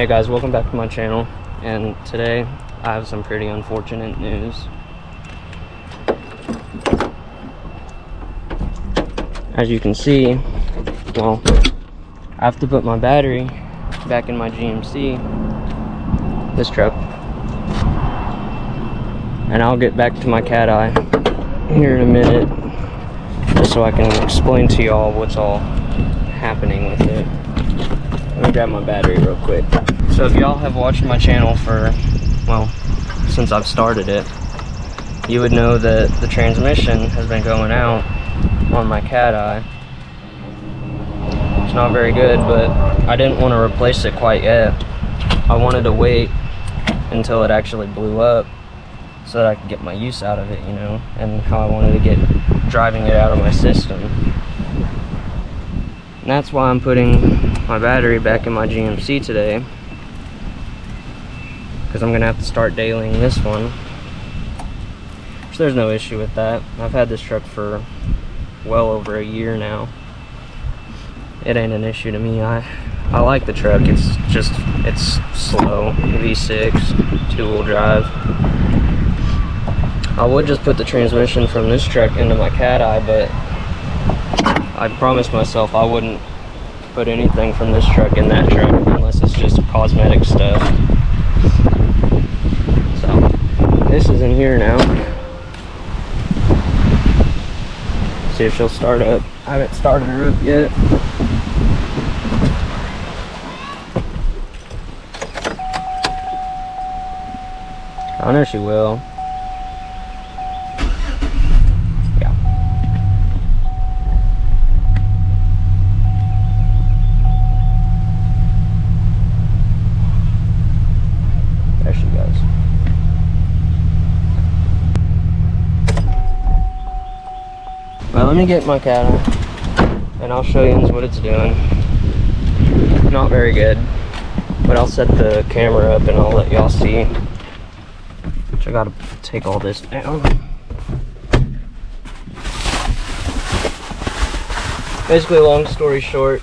Hey guys, welcome back to my channel, and today I have some pretty unfortunate news. As you can see, well, I have to put my battery back in my GMC, this truck, and I'll get back to my Cat-Eye here in a minute, just so I can explain to y'all what's all happening with it. Let me grab my battery real quick. So if y'all have watched my channel for, well, since I've started it, you would know that the transmission has been going out on my Cat-Eye. It's not very good, but I didn't want to replace it quite yet. I wanted to wait until it actually blew up so that I could get my use out of it, you know, and how I wanted to get driving it out of my system. And that's why I'm putting my battery back in my GMC today, because I'm gonna have to start dailying this one, which there's no issue with that. I've had this truck for well over a year now. It ain't an issue to me. I like the truck. It's slow, V6, two-wheel drive. I would just put the transmission from this truck into my Cat-Eye, but I promised myself I wouldn't put anything from this truck in that truck unless it's just cosmetic stuff. So this is in here now. See if she'll start up. I haven't started her up yet. I know she will. Well, let me get my Cat-Eye and I'll show you what it's doing. Not very good, but I'll set the camera up and I'll let y'all see. Which I gotta take all this down. Basically, long story short,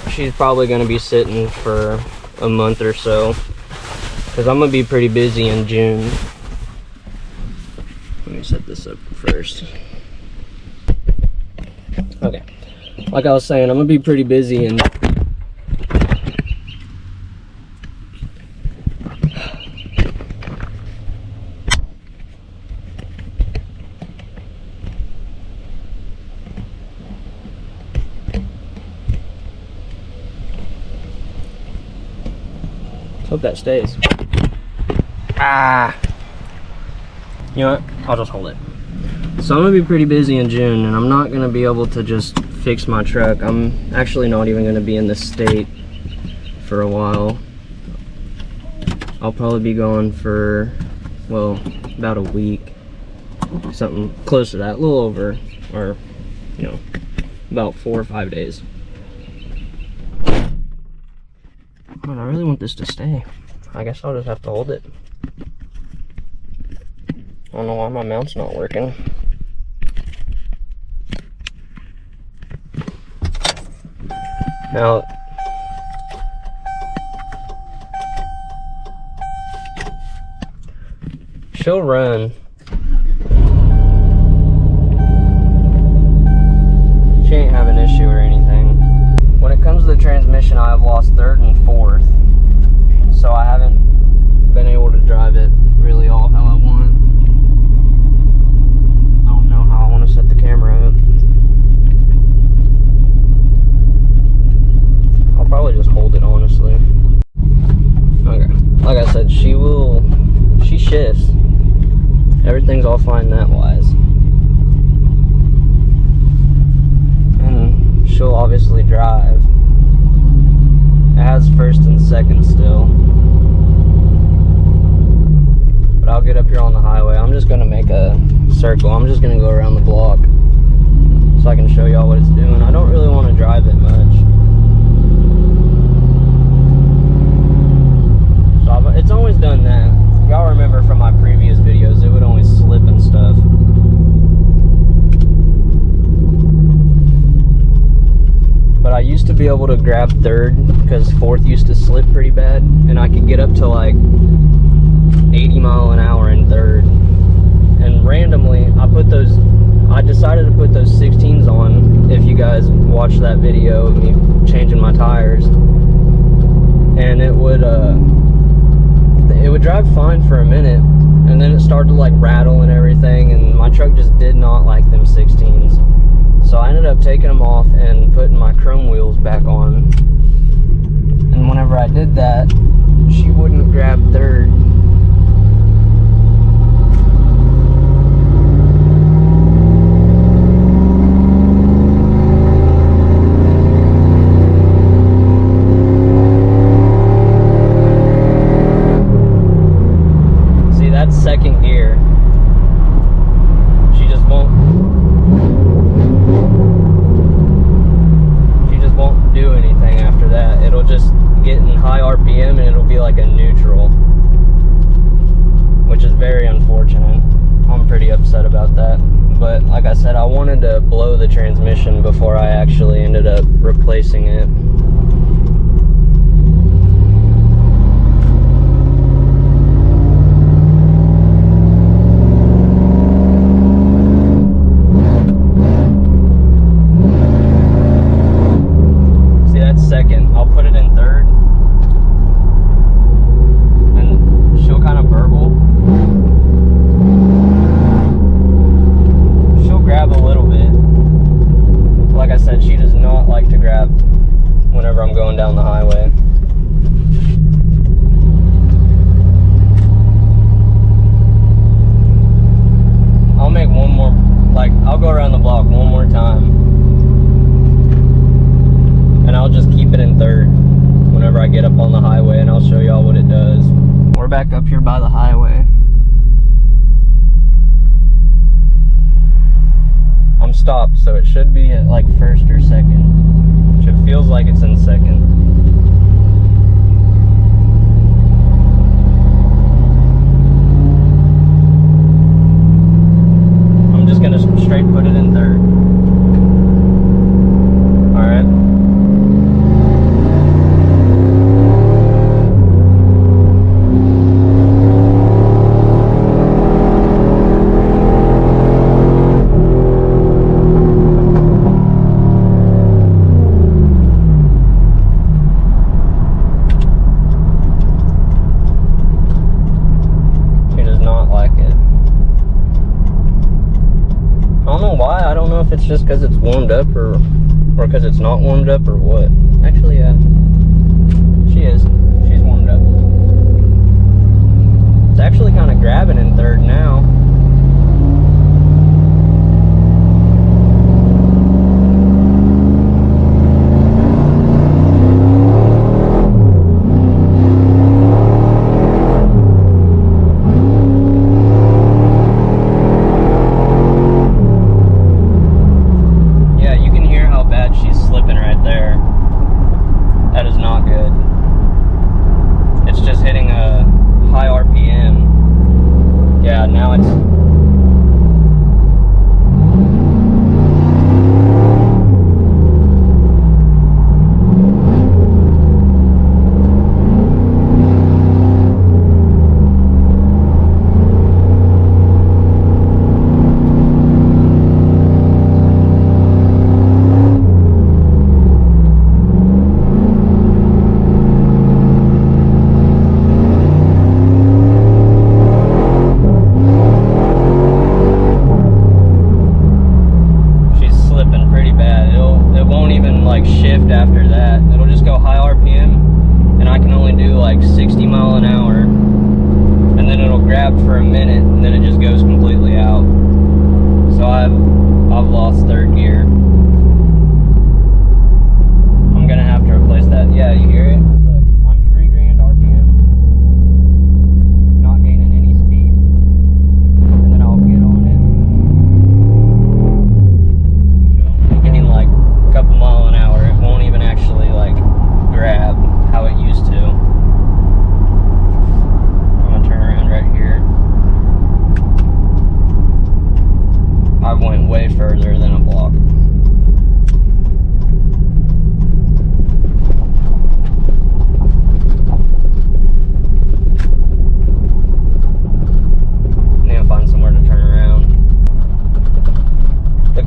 she's probably gonna be sitting for a month or so, because I'm gonna be pretty busy in June. Let me set this up first. Okay, like I was saying, I'm gonna be pretty busy and hope that stays. You know what? I'll just hold it. So I'm gonna be pretty busy in June, and I'm not gonna be able to just fix my truck. I'm actually not even gonna be in this state for a while. I'll probably be gone for, well, about a week, something close to that, a little over, or, you know, about 4 or 5 days. But I really want this to stay. I guess I'll just have to hold it. I don't know why my mount's not working. Now, she'll run. She ain't have an issue or anything. When it comes to the transmission, I have lost 3rd and 4th, so I haven't been able to drive it really all how I want. I don't know how I want to set the camera up. I'll probably just hold it, honestly. Okay, like I said, she shifts. Everything's all fine that wise. And she'll obviously drive. It has 1st and 2nd still. But I'll get up here on the highway. I'm just gonna make a circle. I'm just gonna go around the block so I can show y'all what it's doing. I don't really want to drive it much. So it's always done that. Y'all remember from my previous videos, it would always slip and stuff. But I used to be able to grab third because fourth used to slip pretty bad, and I could get up to like 80 mile an hour in third. And randomly, I decided to put those 16s on, if you guys watched that video of me changing my tires. And it would drive fine for a minute, and then it started to like rattle and everything, and my truck just did not like them 16s. So I ended up taking them off and putting my chrome wheels back on. And whenever I did that, she wouldn't grab third. Second gear, she just won't do anything after that. It'll just get in high RPM and it'll be like a neutral, which is very unfortunate. I'm pretty upset about that, but like I said, I wanted to blow the transmission before I actually ended up replacing it. Second, I'll put it in third, and she'll kind of burble. She'll grab a little bit. Like I said, she does not like to grab whenever I'm going down the highway. I'll make one more, I'll go around the block one more time, and I'll just keep it in third whenever I get up on the highway, and I'll show y'all what it does. We're back up here by the highway. I'm stopped, so it should be at like first or second, which it feels like it's in second. I'm just gonna straight put it in third. Alright. If it's just because it's warmed up or because it's not warmed up or what. Actually, yeah, she's warmed up. It's actually kind of grabbing in third now. Now it's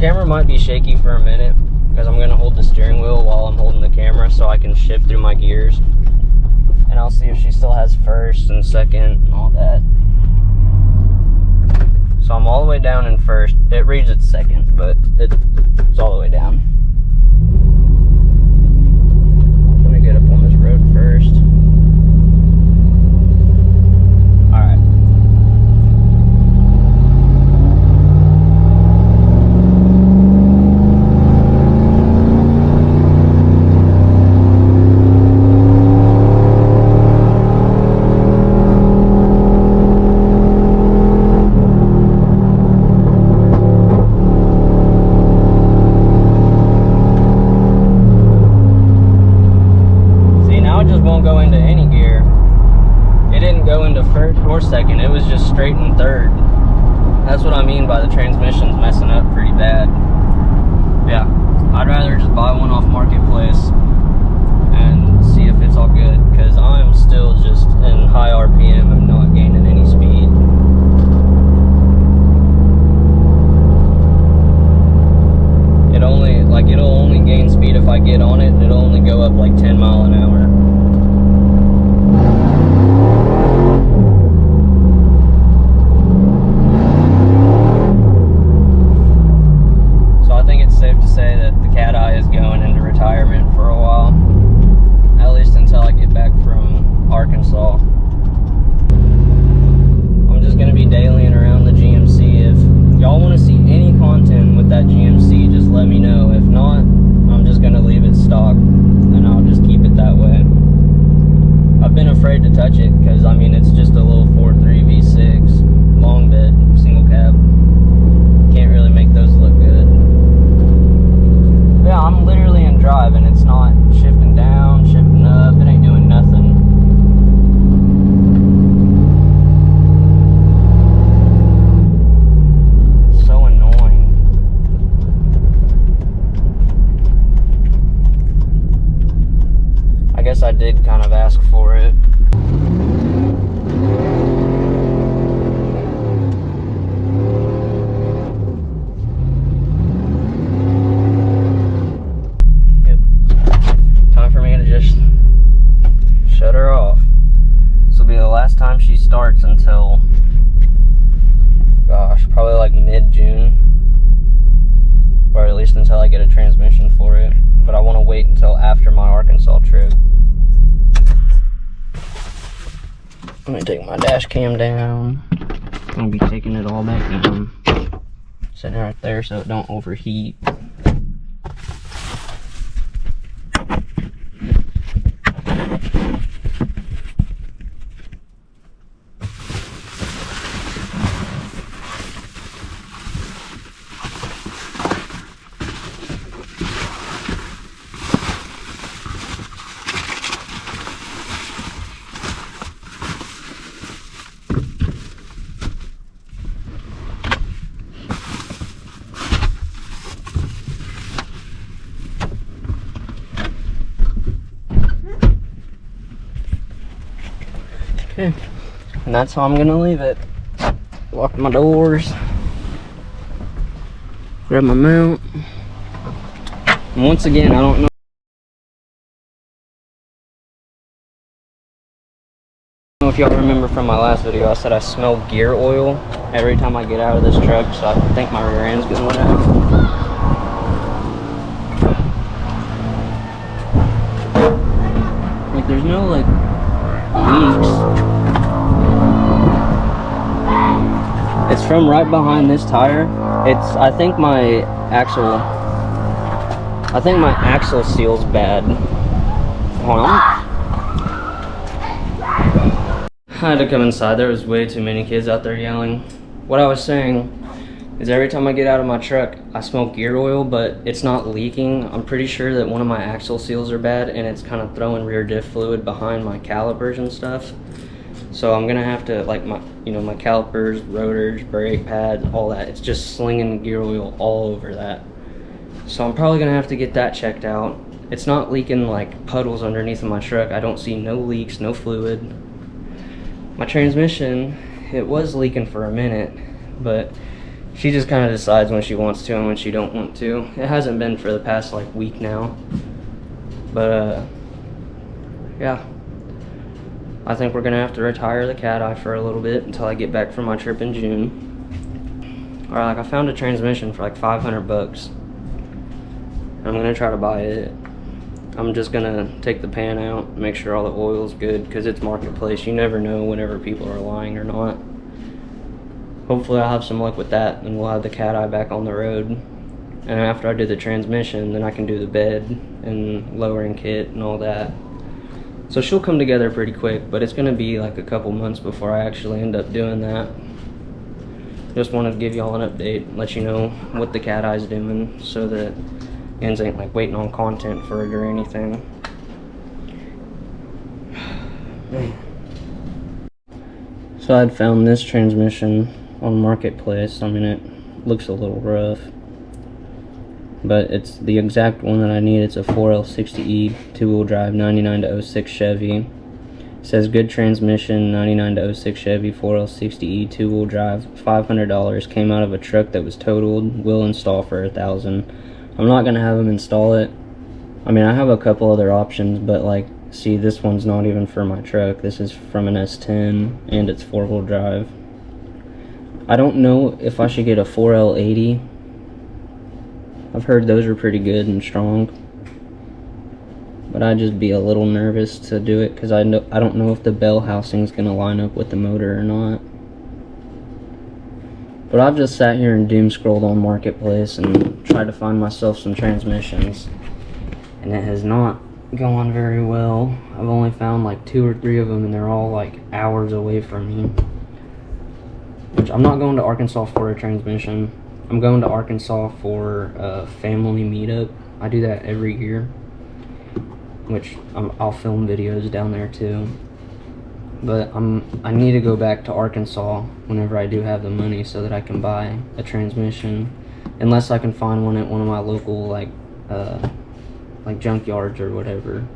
Camera might be shaky for a minute because I'm gonna hold the steering wheel while I'm holding the camera so I can shift through my gears. And I'll see if she still has first and second and all that. So I'm all the way down in first. It reads it's second, but it's all the way down. Let me get up on this road first. Alright. Second, it was just straight in third. That's what I mean by the transmission's messing up pretty bad. Yeah, I'd rather just buy one off Marketplace and see if it's all good, because I'm still just in high RPM and not gaining any speed. It'll only gain speed if I get on it, and it'll only go up like 10 miles an hour. Safe to say that the Cat Eye is going into retirement for a while, at least until I get back from Arkansas. I'm just going to be dailying around the GMC. If y'all want to see any content with that GMC, just let me know. If not, I'm just going to leave it stock and I'll just keep it that way. I've been afraid to touch it because, I mean, it's just a little 4.3 V6 long bed single cab. Can't really make those look good. Yeah, I'm literally in drive and it's not shifting down, shifting up, it ain't doing nothing. It's so annoying. I guess I did kind of ask for it. Shut her off. This will be the last time she starts until, gosh, probably like mid-June, or at least until I get a transmission for it. But I want to wait until after my Arkansas trip. Let me take my dash cam down. I'm gonna be taking it all back down, sitting right there so it don't overheat. Okay, and that's how I'm gonna leave it. Lock my doors, grab my mount, and once again, I don't know if y'all remember from my last video, I said I smell gear oil every time I get out of this truck, so I think my rear end's gonna went out. Like, there's no like leaks. It's from right behind this tire. It's, I think my axle seal's bad. Hold on. I had to come inside. There was way too many kids out there yelling. What I was saying is every time I get out of my truck, I smell gear oil, but it's not leaking. I'm pretty sure that one of my axle seals are bad and it's kind of throwing rear diff fluid behind my calipers and stuff. So I'm gonna have to, like, my calipers, rotors, brake pads, all that, it's just slinging gear oil all over that. So I'm probably gonna have to get that checked out. It's not leaking like puddles underneath of my truck. I don't see no leaks, no fluid. My transmission, it was leaking for a minute, but she just kind of decides when she wants to and when she don't want to. It hasn't been for the past like week now, but yeah, I think we're gonna have to retire the Cat Eye for a little bit until I get back from my trip in June. All right, like I found a transmission for like 500 bucks. I'm gonna try to buy it. I'm just gonna take the pan out, make sure all the oil's good, because it's marketplace. You never know whenever people are lying or not. Hopefully I'll have some luck with that, and we'll have the Cat Eye back on the road. And after I do the transmission, then I can do the bed and lowering kit and all that. So she'll come together pretty quick, but it's gonna be like a couple months before I actually end up doing that. Just wanted to give y'all an update, let you know what the Cat Eye's doing, so that you guys ain't like waiting on content for it or anything. Man. So I'd found this transmission on Marketplace. I mean, it looks a little rough, but it's the exact one that I need. It's a 4L60E 2-wheel drive 99 to 06 Chevy. It says good transmission, 99 to 06 Chevy 4L60E 2-wheel drive, $500. Came out of a truck that was totaled. Will install for $1,000. I'm not gonna have him install it. I mean, I have a couple other options, but like, see, this one's not even for my truck. This is from an S10 and it's 4-wheel drive. I don't know if I should get a 4L80. I've heard those are pretty good and strong, but I'd just be a little nervous to do it because I don't know if the bell housing's gonna line up with the motor or not. But I've just sat here and doom scrolled on Marketplace and tried to find myself some transmissions, and it has not gone very well. I've only found like 2 or 3 of them, and they're all like hours away from me. Which, I'm not going to Arkansas for a transmission. I'm going to Arkansas for a family meetup. I do that every year, which I'll film videos down there too. But I need to go back to Arkansas whenever I do have the money so that I can buy a transmission, unless I can find one at one of my local like junkyards or whatever.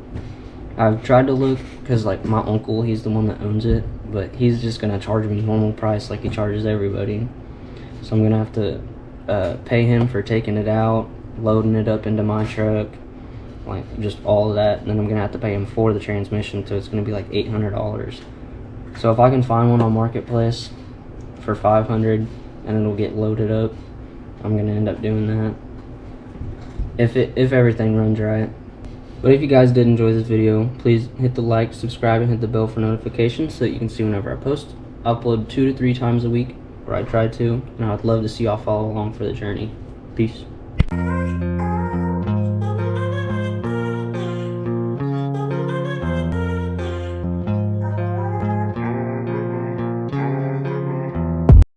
I've tried to look, because like my uncle, he's the one that owns it, but he's just gonna charge me normal price like he charges everybody. So I'm gonna have to pay him for taking it out, loading it up into my truck, like just all of that, and then I'm gonna have to pay him for the transmission, so it's gonna be like $800. So if I can find one on Marketplace for $500 and it'll get loaded up, I'm gonna end up doing that if everything runs right. But if you guys did enjoy this video, please hit the like, subscribe, and hit the bell for notifications so that you can see whenever I post. I upload 2 to 3 times a week, or I try to, and I'd love to see y'all follow along for the journey. Peace.